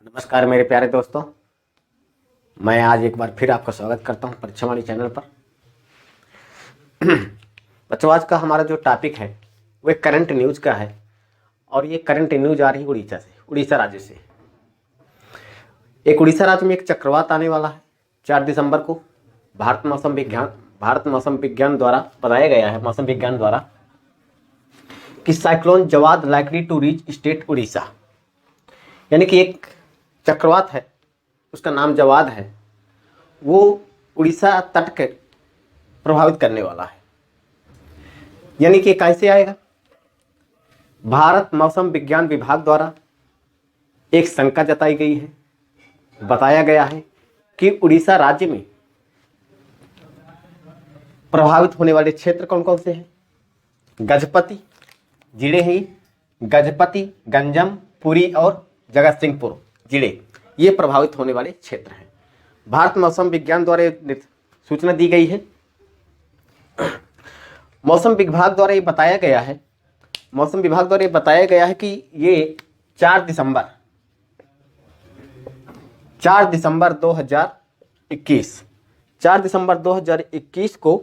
नमस्कार मेरे प्यारे दोस्तों, मैं आज एक बार फिर आपका स्वागत करता हूं परीक्षावाणी चैनल पर। बच्चों, आज का हमारा जो टॉपिक है वो एक करंट न्यूज का है और ये करंट न्यूज आ रही है उड़ीसा राज्य से। एक उड़ीसा राज्य में एक चक्रवात आने वाला है 4 दिसंबर को। भारत मौसम विज्ञान द्वारा बताया गया है, मौसम विज्ञान द्वारा, कि cyclone Jawad likely to reach state Orissa. यानी कि एक चक्रवात है, उसका नाम जवाद है, वो उड़ीसा तट के प्रभावित करने वाला है। यानी कि कैसे आएगा? भारत मौसम विज्ञान विभाग द्वारा एक शंका जताई गई है, बताया गया है कि उड़ीसा राज्य में प्रभावित होने वाले क्षेत्र कौन कौन से हैं। गजपति जिले ही, गजपति, गंजम, पुरी और जगतसिंहपुर जिले, ये प्रभावित होने वाले क्षेत्र हैं। भारत मौसम विज्ञान द्वारा सूचना दी गई है। मौसम विभाग द्वारा ये बताया गया है, कि ये 4 दिसंबर 2021 को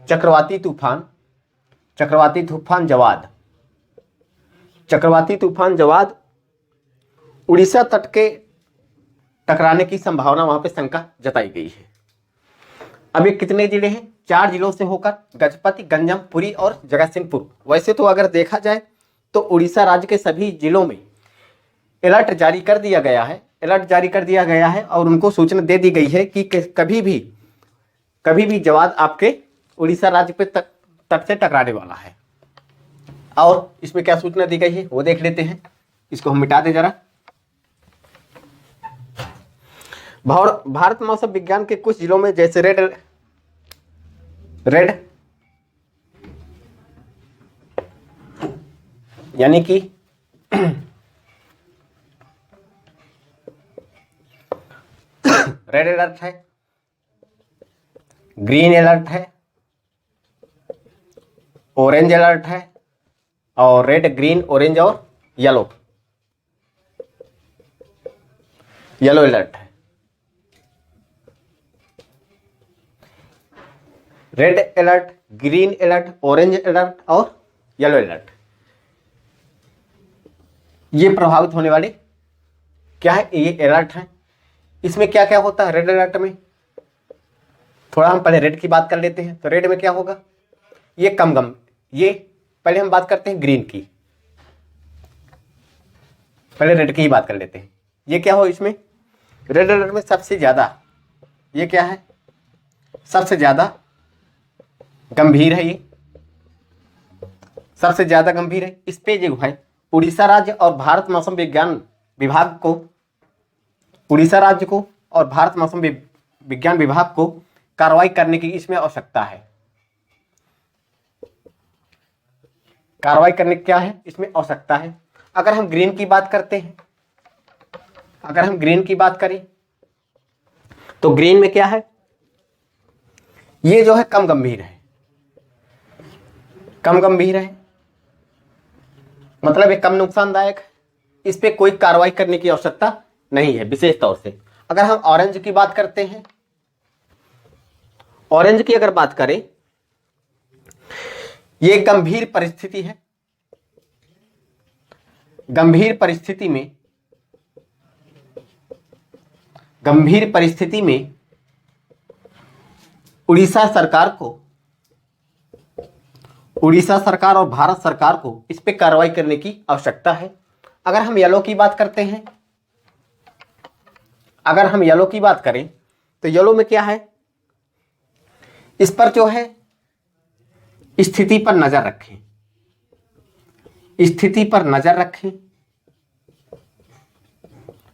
चक्रवाती तूफान जवाद उड़ीसा तट के टकराने की संभावना, वहां पे शंका जताई गई है। अब ये कितने जिले हैं? 4 जिलों से होकर गजपति, गंजम, पुरी और जगतसिंहपुर। वैसे तो अगर देखा जाए तो उड़ीसा राज्य के सभी जिलों में अलर्ट जारी कर दिया गया है और उनको सूचना दे दी गई है कि कभी भी जवाद आपके उड़ीसा राज्य पे तट से टकराने वाला है। और इसमें क्या सूचना दी गई है वो देख लेते हैं। इसको हम मिटा दें जरा। भारत मौसम विज्ञान के कुछ जिलों में, जैसे रेड यानी कि रेड अलर्ट है, ग्रीन अलर्ट है, ऑरेंज अलर्ट है, और रेड, ग्रीन, ऑरेंज और येलो अलर्ट है। Red alert, green alert, orange alert और येलो अलर्ट, ये प्रभावित होने वाले क्या है, ये अलर्ट है। इसमें क्या क्या होता है रेड अलर्ट में? थोड़ा हम पहले रेड की बात कर लेते हैं। तो रेड में क्या होगा? ये ये पहले हम बात करते हैं ग्रीन की, पहले रेड की ही बात कर लेते हैं। ये क्या हो इसमें? रेड अलर्ट में सबसे ज्यादा, ये क्या है, सबसे ज्यादा गंभीर है, ये सबसे ज्यादा गंभीर है। इस पे जो है उड़ीसा राज्य और भारत मौसम विज्ञान विभाग को, उड़ीसा राज्य को और भारत मौसम विज्ञान विभाग को कार्रवाई करने की इसमें आवश्यकता है। कार्रवाई करने की क्या है इसमें आवश्यकता है। अगर हम ग्रीन की बात करें तो ग्रीन में क्या है, ये जो है कम गंभीर है, मतलब ये कम नुकसानदायक है। इस पे कोई कार्रवाई करने की आवश्यकता नहीं है विशेष तौर से। अगर हम ऑरेंज की बात करते हैं, ऑरेंज की अगर बात करें, ये गंभीर परिस्थिति है। गंभीर परिस्थिति में उड़ीसा सरकार और भारत सरकार को इस पे कार्रवाई करने की आवश्यकता है। अगर हम येलो की बात करें, तो येलो में क्या है, इस पर जो है स्थिति पर नजर रखें।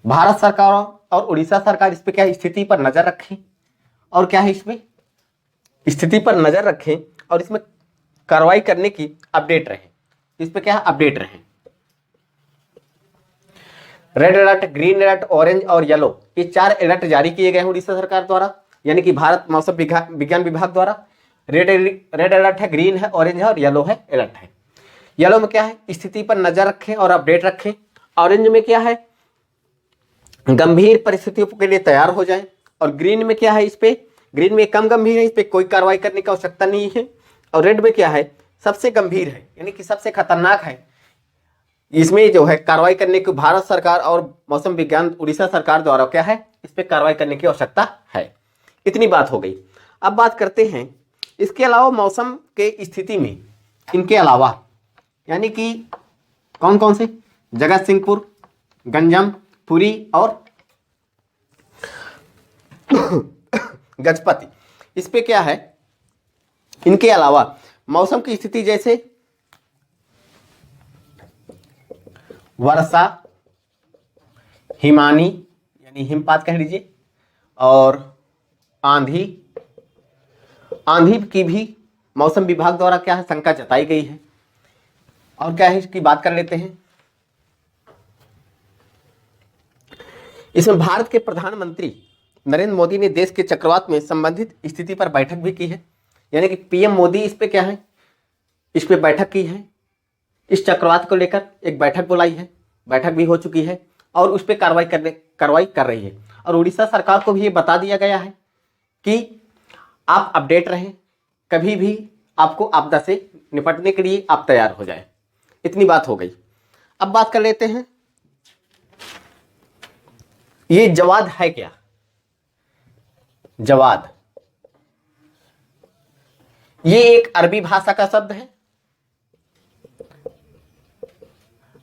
भारत सरकार और उड़ीसा सरकार इस पे क्या है, स्थिति पर नजर रखें। और क्या है इसमें, स्थिति पर नजर रखें और इसमें कार्रवाई करने की अपडेट रहे। इस पे क्या है, अपडेट रहे। Red alert, green alert, orange और येलो, ये 4 अलर्ट जारी किए गए हैं उड़ीसा सरकार द्वारा, यानी कि भारत मौसम विज्ञान विभाग द्वारा। रेड अलर्ट है, ग्रीन है, ऑरेंज है और येलो है अलर्ट है। येलो में क्या है, स्थिति पर नजर रखें और अपडेट रखें। ऑरेंज में क्या है, गंभीर परिस्थितियों के लिए तैयार हो जाएं। और ग्रीन में क्या है, इस पे ग्रीन में कम गंभीर है, इस पे कोई कार्रवाई करने की आवश्यकता नहीं है। और रेड में क्या है, सबसे गंभीर है, यानी कि सबसे खतरनाक है। इसमें जो है कार्रवाई करने की भारत सरकार और मौसम विज्ञान उड़ीसा सरकार द्वारा क्या है, इस पे कार्रवाई करने की आवश्यकता है। इतनी बात हो गई। अब बात करते हैं इसके अलावा मौसम के स्थिति में, इनके अलावा यानी कि कौन कौन से, जगत सिंहपुर, गंजम, पुरी और गजपति, इस पे क्या है, इनके अलावा मौसम की स्थिति जैसे वर्षा, हिमानी यानी हिमपात कह लीजिए, और आंधी, आंधी की भी मौसम विभाग द्वारा क्या है, शंका जताई गई है। और क्या है, इसकी बात कर लेते हैं। इसमें भारत के प्रधानमंत्री नरेंद्र मोदी ने देश के चक्रवात में संबंधित स्थिति पर बैठक भी की है, यानी कि पीएम मोदी इस पे क्या है, इस पे बैठक की है। इस चक्रवात को लेकर एक बैठक बुलाई है, बैठक भी हो चुकी है और उस पर कार्रवाई कर रही है। और उड़ीसा सरकार को भी ये बता दिया गया है कि आप अपडेट रहें, कभी भी आपको आपदा से निपटने के लिए आप तैयार हो जाएं। इतनी बात हो गई। अब बात कर लेते हैं ये जवाद है क्या। जवाद ये एक अरबी भाषा का शब्द है,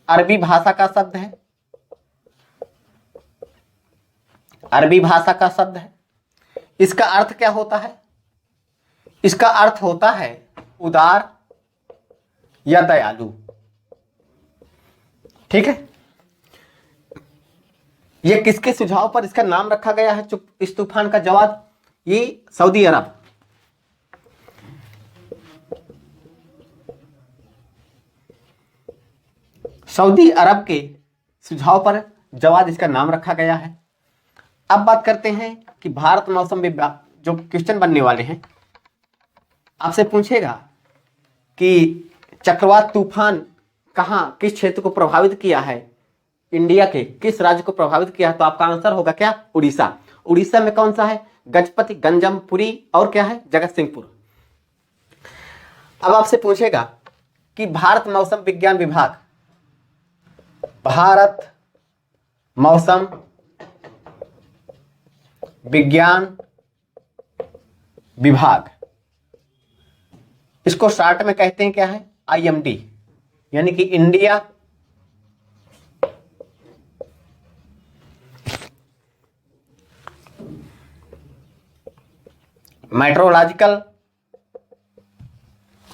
अरबी भाषा का शब्द है, अरबी भाषा का शब्द है। इसका अर्थ क्या होता है, इसका अर्थ होता है उदार या दयालु। ठीक है, ये किसके सुझाव पर इसका नाम रखा गया है इस तूफान का जवाद, ये सऊदी अरब, सऊदी अरब के सुझाव पर जवाद इसका नाम रखा गया है। अब बात करते हैं कि भारत मौसम विभाग, जो क्वेश्चन बनने वाले हैं, आपसे पूछेगा कि चक्रवात तूफान कहाँ, किस क्षेत्र को प्रभावित किया है, इंडिया के किस राज्य को प्रभावित किया है, तो आपका आंसर होगा क्या, उड़ीसा। उड़ीसा में कौन सा है, गजपति, गंजम, पुरी और क्या है, जगत सिंहपुर। अब आपसे पूछेगा कि भारत मौसम विज्ञान विभाग, भारत मौसम विज्ञान विभाग, इसको शॉर्ट में कहते हैं क्या है, आईएमडी, यानी कि इंडिया मेट्रोलॉजिकल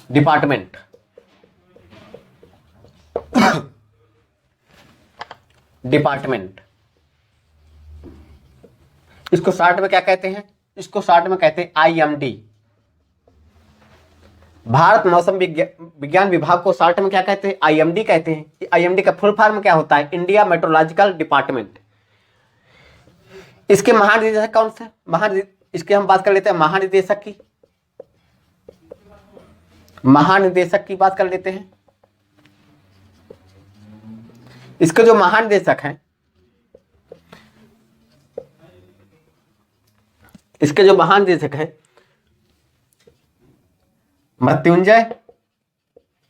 डिपार्टमेंट। डिपार्टमेंट इसको शॉर्ट में क्या कहते हैं, इसको शॉर्ट में कहते हैं आईएमडी। भारत मौसम विज्ञान विभाग को शॉर्ट में क्या कहते हैं, आईएमडी कहते हैं। आईएमडी का फुल फॉर्म क्या होता है, इंडिया मेट्रोलॉजिकल डिपार्टमेंट। इसके महानिदेशक कौन से, इसके हम बात कर लेते हैं महानिदेशक की, महानिदेशक की बात कर लेते हैं। इसके जो महानिदेशक हैं, इसके जो महानिदेशक हैं मृत्युंजय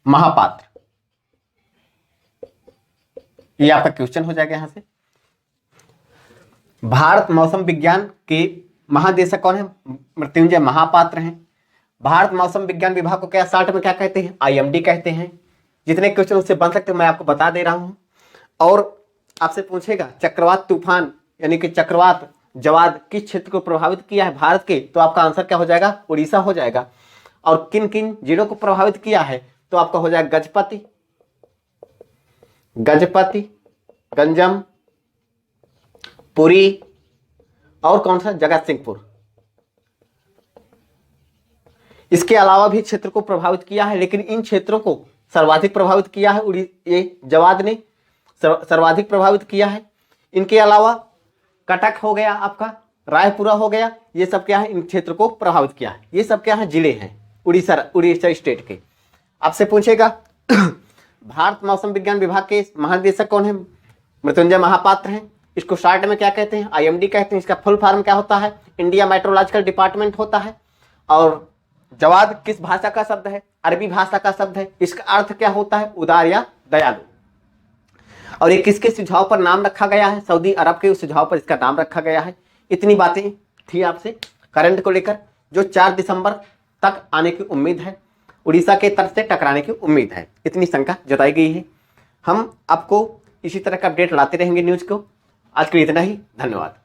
महापात्र, ये आपका क्वेश्चन हो जाएगा यहां से। भारत मौसम विज्ञान के महानिदेशक कौन है, मृत्युंजय महापात्र हैं। भारत मौसम विज्ञान विभाग को क्या शॉर्ट में क्या कहते हैं, आईएमडी कहते हैं। जितने क्वेश्चन उससे बन सकते हैं मैं आपको बता दे रहा हूं। और आपसे पूछेगा चक्रवात तूफान यानी कि चक्रवात जवाद किस क्षेत्र को प्रभावित किया है भारत के, तो आपका आंसर क्या हो जाएगा, उड़ीसा हो जाएगा। और किन किन जिलों को प्रभावित किया है, तो आपका हो जाएगा गजपति, गजपति, गंजम, पुरी और कौन सा, जगत सिंहपुर। इसके अलावा भी क्षेत्र को प्रभावित किया है, लेकिन इन क्षेत्रों को सर्वाधिक प्रभावित किया है ये जवाद ने सर्वाधिक प्रभावित किया है। इनके अलावा कटक हो गया, आपका रायपुरा हो गया, ये सब क्या है, इन क्षेत्र को प्रभावित किया है। ये सब क्या है, जिले हैं उड़ीसा स्टेट के। आपसे पूछेगा भारत मौसम विज्ञान विभाग के महानिदेशक कौन है, मृत्युंजय महापात्र हैं। इसको शॉर्ट में क्या कहते हैं, IMD कहते हैं। इसका फुल फॉर्म क्या होता है, इंडिया मेट्रोलॉजिकल डिपार्टमेंट होता है। और जवाद किस भाषा का शब्द है, अरबी भाषा का शब्द है। इसका अर्थ क्या होता है, उदार या दयालु। और ये किसके सुझाव पर नाम रखा गया है, सऊदी अरब के सुझाव पर इसका नाम रखा गया है। इतनी बातें थी आपसे करंट को लेकर, जो 4 दिसंबर तक आने की उम्मीद है, उड़ीसा के तट से टकराने की उम्मीद है, इतनी शंका जताई गई है। हम आपको इसी तरह का अपडेट लाते रहेंगे न्यूज़ को। आज के लिए इतना ही, धन्यवाद।